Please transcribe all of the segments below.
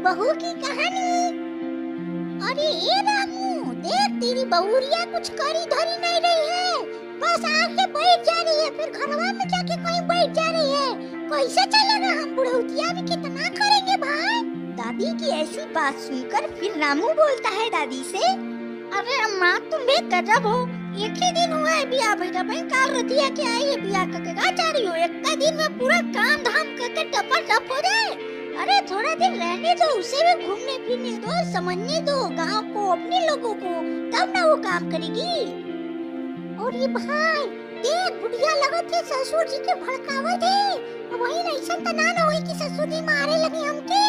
बहू की कहानी। अरे ये रामू, देख तेरी बहुरिया कुछ करी धरी नहीं रही है, बस आके बैठ जा रही है, फिर घरवा में जाके कहीं बैठ जा रही है। कैसे चलेगा? हम बुढ़ौतिया भी कितना करेंगे भाई। दादी की ऐसी बात सुनकर फिर रामू बोलता है दादी से, अरे अम्मा तुम भी गजब हो, एक ही दिन हुआ है बिया भैया भाई काल रतिया के आई है बिया करके का जा रही हो, एक दिन में पूरा काम धाम करके टप हो जाए। अरे थोड़ा दिन रहने दो, उसे भी घूमने फिरने दो, समझने दो गांव को, अपने लोगों को, तब ना वो काम करेगी। और ये भाई देख बुढ़िया लगत है ससुर जी के भड़कावत है, अब वही ऐसा तना ना होई कि ससुर जी मारे लगे हमके।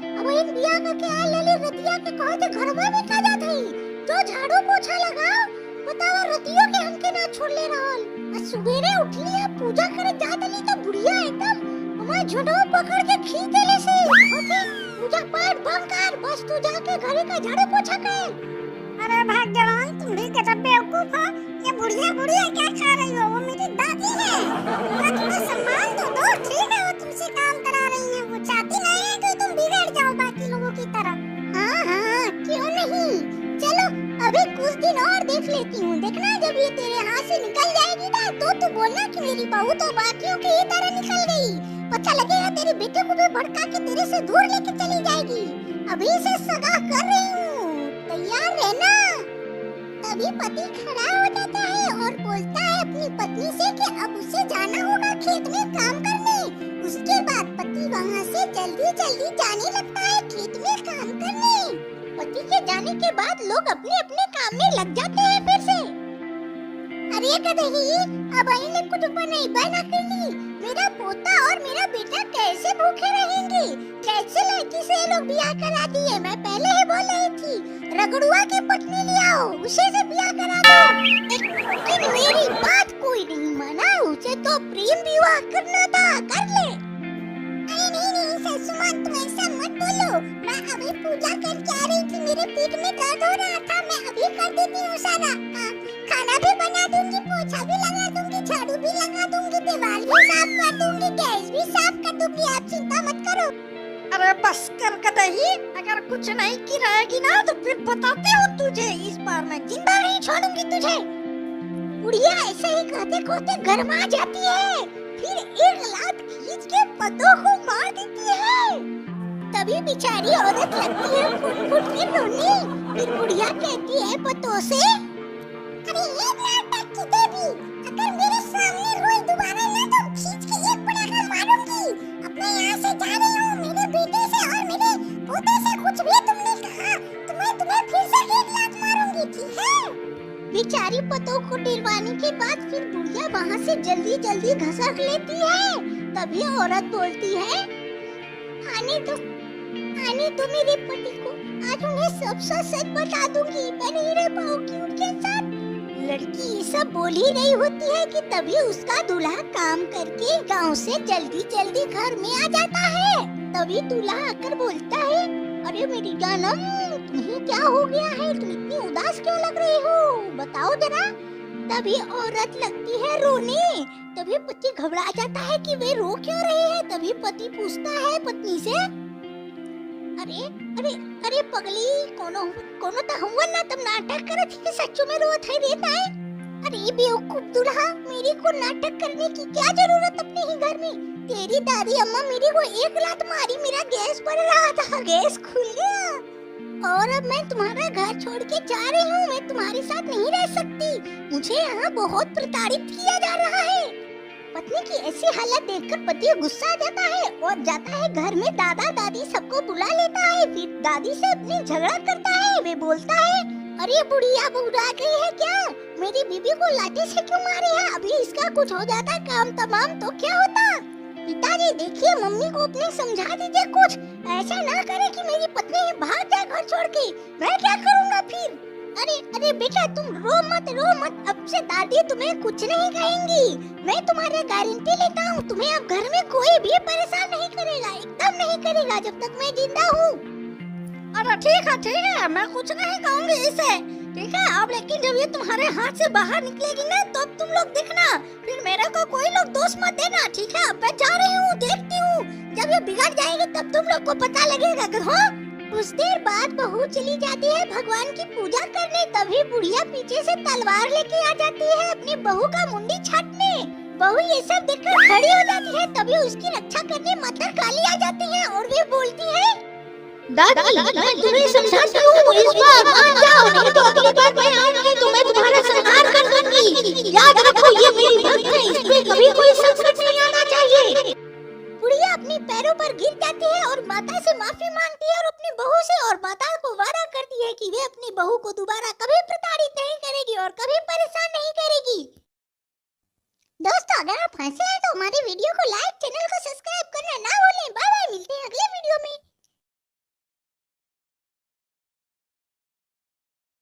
अब वही बिया करके आए लली रतिया के कहते घरवा में का जात है, तो झाड़ू पोछा लगाओ, बतावा रतियो के हमके ना छोड़ ले रहल। सुबेरे उठली है पूजा करे जात ली तो बुढ़िया एकदम हमार झुंडो पकड़ के खींच ले से होती पूजा पाठ बंद कर, बस तू जाके घरे का झाड़ू पोछा कर। अरे भाग्यवान तुम भी गजब बेवकूफ हो, ये बुढ़िया बुढ़िया क्या खा रही हो, वो मेरी दादी है, थोड़ा सम्मान तो दो। ठीक है वो तुमसे काम करा रही है, वो चाहती नहीं है कि तुम बिगड़ जाओ बाकी लोगों की तरह। हाँ क्यों नहीं, चलो अभी कुछ दिन और देख लेती हूँ, देखना जब ये तेरे हाथ से निकल जाएगी ना तो तू बोलना कि मेरी बहू तो बाकियों की ही तरह निकल गई, पता लगेगा तेरे बेटे को भी भड़का के तेरे से दूर लेके चली जाएगी। अभी से सगा कर रही हूँ, तैयार रहना। तभी पति खड़ा हो जाता है और बोलता है अपनी पत्नी से कि अब उसे जाना होगा खेत में काम करने। उसके बाद पति वहाँ से जल्दी जल्दी जाने लगता है खेत में काम करने। पति के जाने के बाद लोग अपने अपने काम में लग जाते हैं फिर से। अरे कदही अब ने कुछ नहीं बना कर ली, मेरा पोता और मेरा बेटा कैसे भूखे रहेंगे, कैसे लड़की से लोग ब्याह करा दिए। मैं पहले ही बोल रही थी रगड़ुआ के पत्नी ले आओ, उसे से ब्याह करा दो, लेकिन मेरी बात कोई नहीं माना, उसे तो प्रेम विवाह करना था, कर ले। अरे नहीं सासू माँ तुम ऐसा मत बोलो, मैं अभी पूजा करके आ रही थी, मेरे पेट में दर्द हो रहा था, मैं अभी कर देती हूँ सारा काम, खाना भी बना दूंगी, पोछा भी लगा दूंगी, झाड़ू भी लगा दूंगी, दीवार भी साफ कर दूंगी, गैस भी साफ कर दूंगी, आप चिंता मत करो। अरे बस कर कदही, अगर कुछ नहीं की रहेगी ना तो फिर बताते हो तुझे, इस बार मैं जिंदा नहीं छोड़ूंगी तुझे। बुढ़िया ऐसे ही कहते कहते गरमा जाती है, फिर एक लात खींच के पतों को मार देती है। तभी बेचारी औरत लगती है फुट फुट के रोने, फिर बुढ़िया कहती है पतों से, अरे एक लात की देवी, अगर मेरे सामने रोई दोबारा ना तो खींच के एक पटाखा मारूंगी। अब मैं यहाँ से जा रही हूँ, मेरे बेटे से और मेरे पोते से कुछ भी तुमने कहा तो मैं तुम्हें फिर से एक लात मारूंगी, ठीक है? बेचारी पतों को डरवाने के बाद फिर बुढ़िया वहाँ से जल्दी जल्दी घसक लेती है। तभी औरत बोलती है, आने तो मेरे पति को, आज उन्हें सब सच बता दूंगी, मैं नहीं रह पाऊंगी उनके साथ। लड़की ये सब बोल ही रही होती है कि तभी उसका दूल्हा काम करके गांव से जल्दी जल्दी घर में आ जाता है। तभी दूल्हा आकर बोलता है, अरे मेरी जानम तुम्हें क्या हो गया है, तुम इतनी उदास क्यों लग रही हो, बताओ जरा। तभी औरत लगती है रोने। तभी पति घबरा जाता है कि वे रो क्यों रही है। तभी पति पूछता है पत्नी से, अरे अरे अरे पगली कोनो तो हुआ ना, तुम नाटक करत थी कि सच्चू में रोत है रहता है। अरे बेवकूफ दूल्हा, मेरी को नाटक करने की क्या जरूरत अपने ही घर में। तेरी दादी अम्मा मेरी को एक लात मारी, मेरा गैस बढ़ रहा था, गैस खुल गया और अब मैं तुम्हारा घर छोड़ के जा रही हूँ, मैं तुम्हारे साथ नहीं रह सकती, मुझे यहाँ बहुत प्रताड़ित किया जा रहा है। पत्नी की ऐसी हालत देखकर पति गुस्सा आ जाता है और जाता है घर में दादा दादी सबको बुला लेता है। फिर दादी से अपनी झगड़ा करता है। वे बोलता है, अरे बुढ़िया बुढ़ा गई है क्या, मेरी बीबी को लाठी से क्यों मारे है, अभी इसका कुछ हो जाता काम तमाम तो क्या होता। पिताजी देखिए मम्मी को अपने समझा दीजिए, कुछ ऐसा ना करे कि मेरी पत्नी भाग जाए घर छोड़ के, मैं क्या करूँगा फिर। अरे बेटा तुम रो मत, अब से दादी तुम्हें कुछ नहीं कहेंगी, मैं तुम्हारे गारंटी लेता हूँ, तुम्हें अब घर में कोई भी परेशान नहीं करेगा, एकदम नहीं करेगा जब तक मैं जिंदा हूँ। अरे ठीक है मैं कुछ नहीं कहूँगी इसे, ठीक है। अब लेकिन जब ये तुम्हारे हाथ से बाहर निकलेगी ना तब तुम लोग देखना, फिर मेरे को कोई लोग दोष मत देना, ठीक है। अब मैं जा रही हूँ, देखती हूँ, जब ये बिगड़ जाएगी तब तुम लोग को पता लगेगा कि हाँ। कुछ देर बाद बहू चली जाती है भगवान की पूजा करने, तभी बुढ़िया पीछे से तलवार लेके आ जाती है अपनी बहू का मुंडी छाटने। बहू ये सब देखकर खड़ी हो जाती है, तभी उसकी रक्षा करने माता काली आ जाती है और वे बोलती है, दादी मैं तुम्हें समझाती हूँ, इस बार मान जाओ, नहीं तो अगली बार मैं आऊंगी तो मैं तुम्हारा संहार कर दूंगी। याद रखो ये मेरी भक्त है, इस पे कभी कोई संकट नहीं आना चाहिए। बुढ़िया अपने पैरों पर गिर जाती है और माता से माफी मांगती है और अपनी बहू से और माता को वादा करती है कि वे अपनी बहू को दोबारा कभी प्रताड़ित नहीं करेगी और कभी परेशान नहीं करेगी। दोस्तों अगर आप हंसे हैं तो हमारी वीडियो को लाइक, चैनल को सब्सक्राइब करना ना भूलें। बाय बाय, मिलते हैं अगले वीडियो में।